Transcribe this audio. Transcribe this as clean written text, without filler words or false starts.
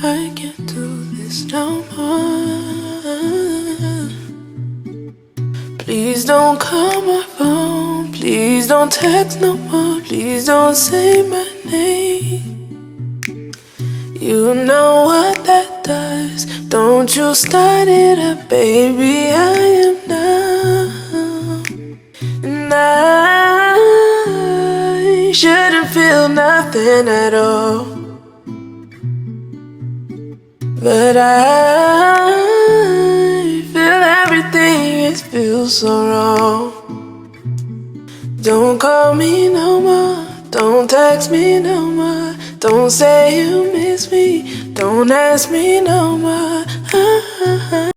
I can't do this no more. Please don't call my phone. Please don't text no more. Please don't say my name. You know what that does. Don't you start it up, baby. I am numb. And I shouldn't feel nothing at all, but I feel everything. It feels so wrong. Don't call me no more. Don't text me no more. Don't say you miss me. Don't ask me no more.